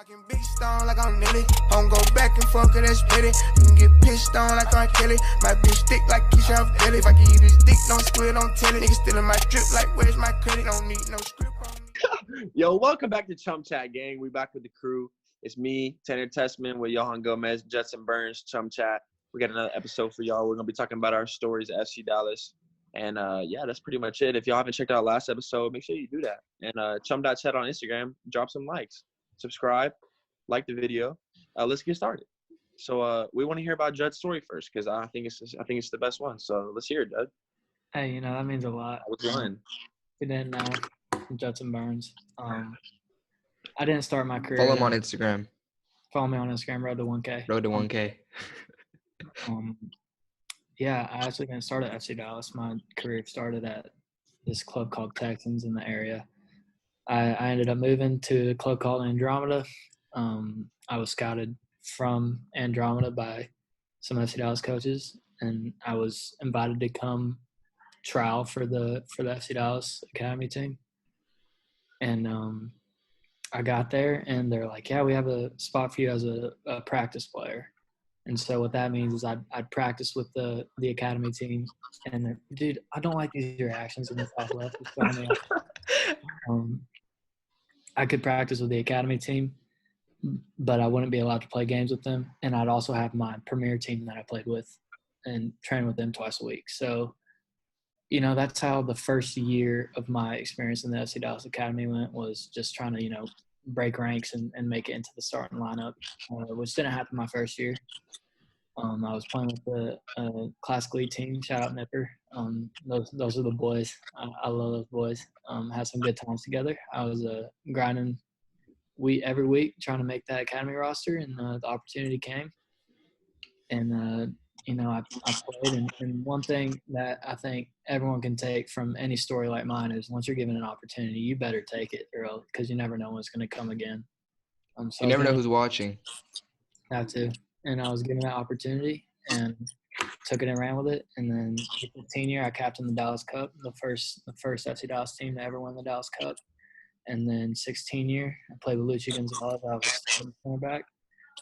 Talking big stone like I'm Nilly. Don't go back and forth, cause that's split it. You can get pissed on like I'm Kelly. My bitch stick like Keisha Billy. If I give you this dick, don't split, don't tell it. Niggas stealing my strip like where's my credit? Don't need no script on me. Yo, welcome back to ChumChat, gang. We back with the crew. It's me, Tanner Tessman, with Johan Gomez, Jetson Burns, ChumChat. We got another episode for y'all. We're going to be talking about our stories at FC Dallas. And, yeah, that's pretty much it. If y'all haven't checked out last episode, make sure you do that. And chum.chat on Instagram, drop some likes. Subscribe, like the video. Let's get started. So we want to hear about Judd's story first because I think it's the best one. So let's hear it, Judd. Hey, that means a lot. I was lying. If you didn't know, I'm Jetson Burns. I didn't start my career. Follow him on Instagram. Follow me on Instagram, Road to 1K. Road to 1K. Yeah, I actually didn't start at FC Dallas. My career started at this club called Texans in the area. I ended up moving to a club called Andromeda. I was scouted from Andromeda by some FC Dallas coaches, and I was invited to come trial for the FC Dallas Academy team. And I got there, and they're like, yeah, we have a spot for you as a practice player. And so what that means is I'd practice with the academy team. And, dude, I don't like these reactions in the Southwest. I could practice with the academy team, but I wouldn't be allowed to play games with them. And I'd also have my premier team that I played with and train with them twice a week. So, that's how the first year of my experience in the FC Dallas Academy went, was just trying to, break ranks and make it into the starting lineup, which didn't happen my first year. I was playing with the Classic League team. Shout out Nipper. Those are the boys. I love those boys. Had some good times together. I was grinding every week trying to make that academy roster, and the opportunity came. And I played. And one thing that I think everyone can take from any story like mine is, once you're given an opportunity, you better take it, because you never know when it's going to come again. You never know who's watching. Have to. And I was given that opportunity and took it and ran with it. And then 15 year, I captained the Dallas Cup, the first FC Dallas team to ever win the Dallas Cup. And then 16 year, I played with Luchi Gonzalez. I was a cornerback.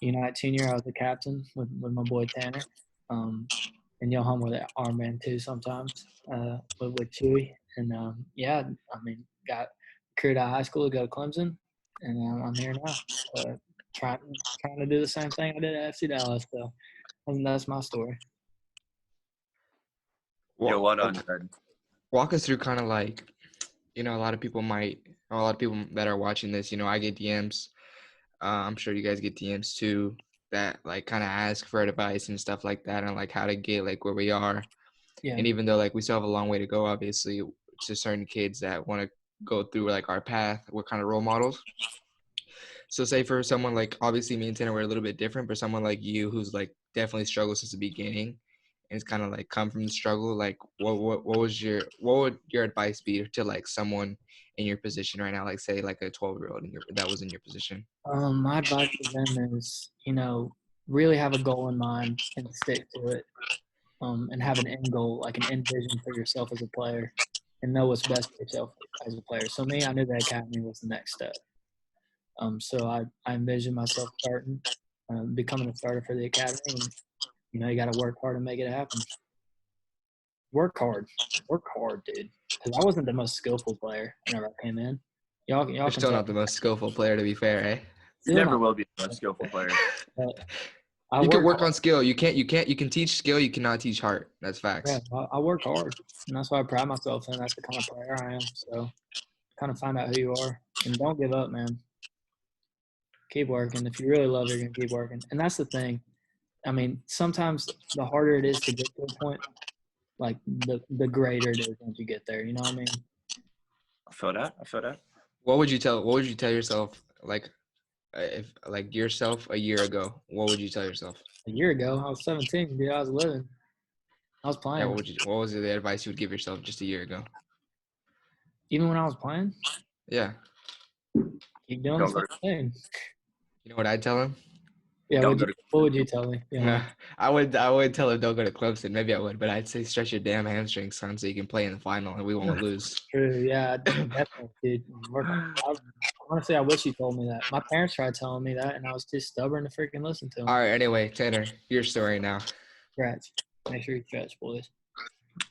U19 year, I was the captain with my boy Tanner. And Johan were the armband too sometimes with Chewy. And, got career out of high school to go to Clemson. And I'm here now. Trying to do the same thing I did at FC Dallas. So that's my story. Yo, well done, Judd. Walk us through kind of like, a lot of people that are watching this, I get DMs. I'm sure you guys get DMs too, that like kind of ask for advice and stuff like that, and like how to get like where we are. Yeah. And even though like we still have a long way to go, obviously, to certain kids that want to go through like our path, we're kind of role models. So say for someone like, obviously me and Tanner were a little bit different, but someone like you who's like definitely struggled since the beginning and it's kind of like come from the struggle, like what would your advice be to like someone in your position right now, like say like a 12-year-old that was in your position? My advice to them is, really have a goal in mind and stick to it, and have an end goal, like an end vision for yourself as a player, and know what's best for yourself as a player. So me, I knew the academy was the next step. So I envisioned myself becoming a starter for the academy. And, you got to work hard and make it happen. Work hard, dude. Because I wasn't the most skillful player whenever I came in. You're still not the most skillful player, to be fair, eh? You never will be the most skillful player. You can work on skill. You can teach skill. You cannot teach heart. That's facts. Yeah, I work hard, and that's why I pride myself in. That's the kind of player I am. So, kind of find out who you are, and don't give up, man. Keep working. If you really love it, you're going to keep working. And that's the thing. I mean, sometimes the harder it is to get to a point, like the greater it is once you get there. You know what I mean? I feel that. What would you tell yourself, like, if like yourself a year ago? What would you tell yourself? A year ago, I was 17, dude. I was living. I was playing. Yeah, what was the advice you would give yourself just a year ago? Even when I was playing? Yeah. Keep doing the same thing. You know what I'd tell him? Yeah, Don't go to what would you tell me? No, Yeah. I would tell him don't go to Clemson. Maybe I would, but I'd say stretch your damn hamstrings, son, so you can play in the final and we won't lose. True. Yeah, definitely, dude. Honestly, I wish you told me that. My parents tried telling me that, and I was too stubborn to freaking listen to them. All right. Anyway, Tanner, your story now. Stretch. Make sure you stretch, boys.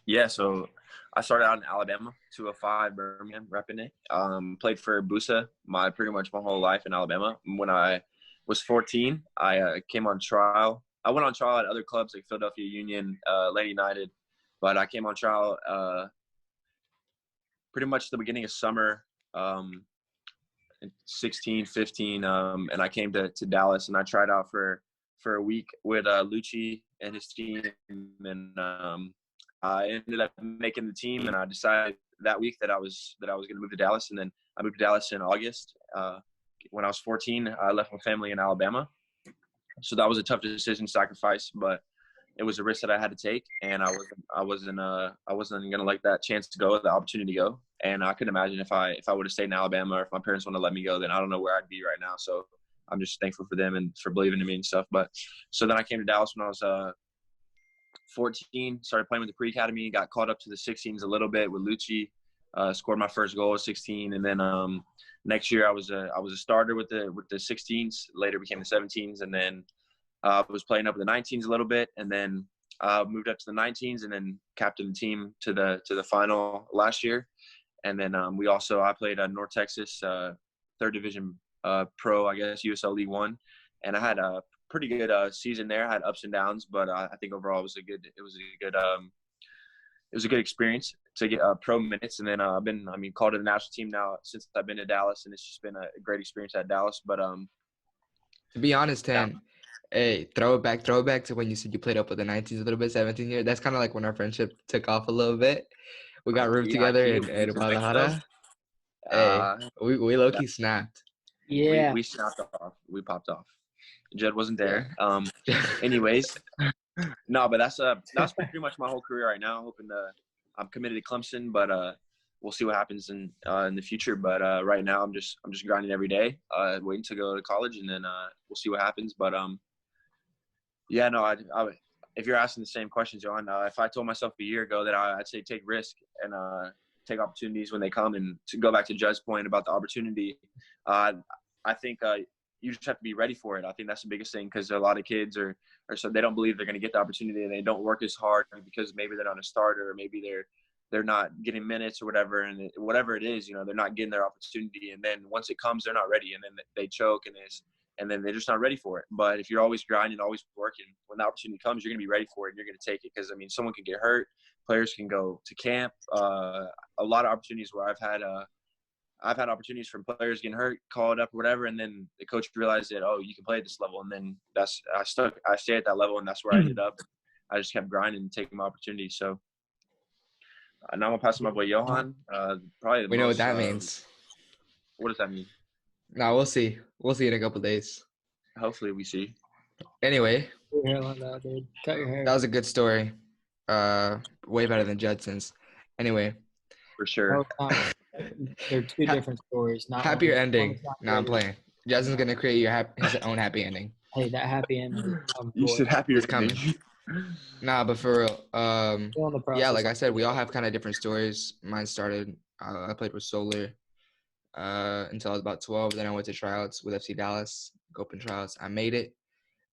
Yeah, so I started out in Alabama, 205 Birmingham, repping it. Played for Busa pretty much my whole life in Alabama. When I was 14, I came on trial. I went on trial at other clubs like Philadelphia Union, Atlanta United, but I came on trial pretty much the beginning of summer, 16, 15, and I came to Dallas and I tried out for a week with Lucci and his team, and I ended up making the team, and I decided that week that I was going to move to Dallas, and then I moved to Dallas in August. When I was 14, I left my family in Alabama, so that was a tough decision, sacrifice, but it was a risk that I had to take, and I wasn't going to let that chance to go, the opportunity to go, and I couldn't imagine if I would have stayed in Alabama, or if my parents wouldn't have let me go, then I don't know where I'd be right now. So I'm just thankful for them and for believing in me and stuff. But so then I came to Dallas when I was 14, started playing with the pre-academy, got called up to the 16s a little bit with Lucci, scored my first goal at 16, and then next year I was a starter with the 16s, later became the 17s, and then I was playing up with the 19s a little bit, and then moved up to the 19s, and then captained the team to the final last year. And then I played North Texas, third division pro, I guess, USL League One, and I had a pretty good season there. I had ups and downs, but I think overall it was a good experience to get pro minutes. And then I've been called to the national team now since I've been to Dallas, and it's just been a great experience at Dallas. But to be honest, Tan, hey, throw it back to when you said you played up with the 19s a little bit, 17 years. That's kind of like when our friendship took off a little bit. We got room together in Guadalajara. Hey, we low-key snapped. Yeah. We snapped off. We popped off. Jed wasn't there. Yeah. Anyways, no, but that's pretty much my whole career right now. I'm committed to Clemson, but we'll see what happens in the future. But right now, I'm just grinding every day, waiting to go to college, and then we'll see what happens. But yeah, no, if you're asking the same questions, Johan, if I told myself a year ago that I'd say take risk and take opportunities when they come, and to go back to Jed's point about the opportunity, I think you just have to be ready for it. I think that's the biggest thing, because a lot of kids are so they don't believe they're going to get the opportunity, and they don't work as hard because maybe they're not a starter, or maybe they're not getting minutes or whatever, and whatever it is, they're not getting their opportunity, and then once it comes, they're not ready, and then they choke, and then they're just not ready for it. But if you're always grinding, always working, when the opportunity comes, you're going to be ready for it, and you're going to take it, because someone can get hurt, players can go to camp. A lot of opportunities where I've had opportunities from players getting hurt, called up, or whatever, and then the coach realized that, oh, you can play at this level, and then I stayed at that level, and that's where I ended up. I just kept grinding and taking my opportunities. So now I'm gonna pass my boy Johan. Probably we know what that means. What does that mean? No, we'll see. We'll see in a couple of days. Hopefully, we see. Anyway, your hair like that, dude. Cut your hair. That was a good story. Way better than Judson's. Anyway, for sure. They're two different stories. Happier ending. No, I'm playing. Judson's gonna create his own happy ending. Hey, that happy ending. You said happier is coming. Nah, but for real, yeah, like I said, we all have kind of different stories. Mine started, I played with Solar until I was about 12. Then I went to tryouts with FC Dallas, open tryouts. I made it.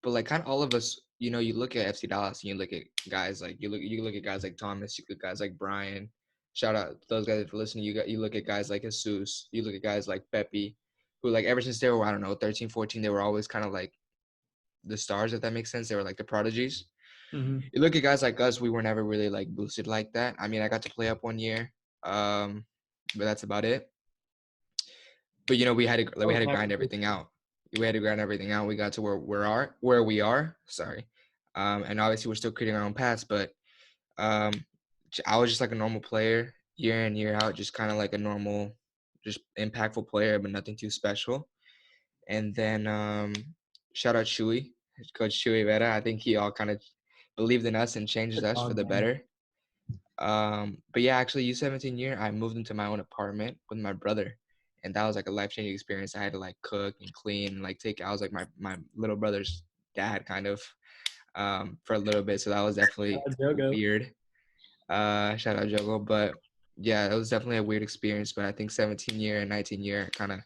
But like kind of all of us, you look at FC Dallas and you look at guys like, you look at guys like Thomas, you look at guys like Brian. Shout out to those guys for listening. You look at guys like Jesus. You look at guys like Pepe, who like ever since they were, I don't know, 13, 14, they were always kind of like the stars, if that makes sense. They were like the prodigies. Mm-hmm. You look at guys like us, we were never really like boosted like that. I mean, I got to play up 1 year, but that's about it. But we had to grind everything out. We had to grind everything out. We got to where we are. Sorry, and obviously we're still creating our own paths. But I was just like a normal player, year in, year out, just kind of like a normal, just impactful player, but nothing too special. And then shout out Chewy, Coach Chewy Vera. I think he all kind of believed in us and changed us for the better. But yeah, actually, U17 year, I moved into my own apartment with my brother. And that was like a life-changing experience. I had to like cook and clean and like I was like my little brother's dad kind of for a little bit. So that was definitely Jogo. weird. Shout out Jogo. But yeah, it was definitely a weird experience. But I think 17 year and 19 year kind of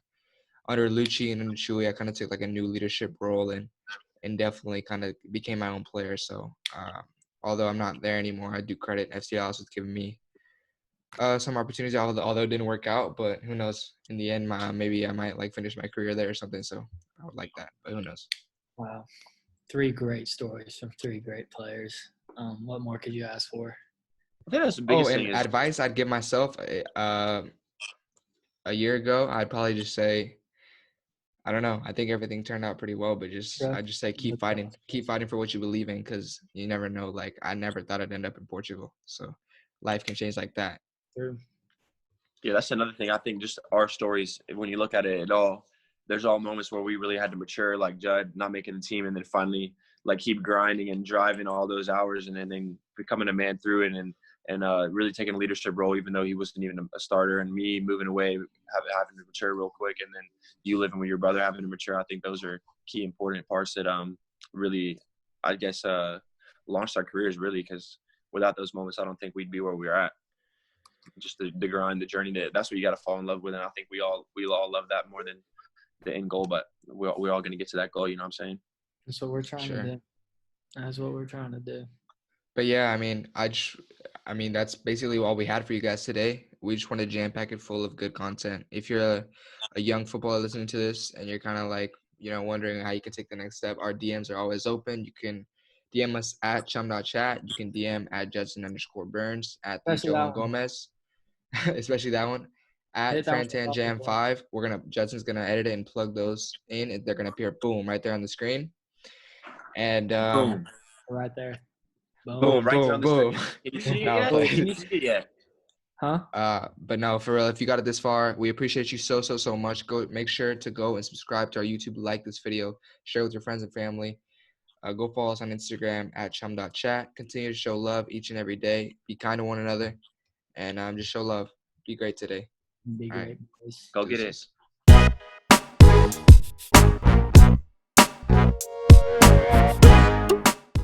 under Lucci and under Chewy, I kind of took like a new leadership role and definitely kind of became my own player. So although I'm not there anymore, I do credit FC Dallas with giving me some opportunities, although it didn't work out. But who knows? In the end, maybe I might like finish my career there or something. So I would like that. But who knows? Wow. 3 great stories from 3 great players. What more could you ask for? I think that's the Oh, biggest thing and is advice I'd give myself a year ago, I'd probably just say, I don't know. I think everything turned out pretty well, but I'd just say keep fighting for what you believe in, because you never know. Like I never thought I'd end up in Portugal, so life can change like that. True. Yeah, that's another thing. I think just our stories, when you look at it at all, there's all moments where we really had to mature, like Judd not making the team, and then finally like keep grinding and driving all those hours, and then becoming a man through it, and really taking a leadership role, even though he wasn't even a starter, and me moving away, having to mature real quick, and then you living with your brother having to mature. I think those are key important parts that really, I guess, launched our careers really, because without those moments, I don't think we'd be where we're at. Just the grind, the journey, that's what you got to fall in love with. And I think we all love that more than the end goal, but we're all going to get to that goal. You know what I'm saying? That's what we're trying to do. That's what we're trying to do. But yeah, I mean, that's basically all we had for you guys today. We just want to jam pack it full of good content. If you're a young footballer listening to this and you're kind of like, wondering how you can take the next step, our DMs are always open. You can DM us at chum.chat. You can DM at Judson_Burns, at the Johan Gomez, especially that one, at FrantanJam5. Judson's gonna edit it and plug those in. They're gonna appear, boom, right there on the screen. And boom, right there. Boom, right there on the screen. Can you see it yet? Can you see it yet? Huh? But no, for real, if you got it this far, we appreciate you so much. Make sure to go and subscribe to our YouTube, like this video, share with your friends and family. Go follow us on Instagram at chum.chat. Continue to show love each and every day. Be kind to one another, and just show love. Be great today. Be great. Go get it.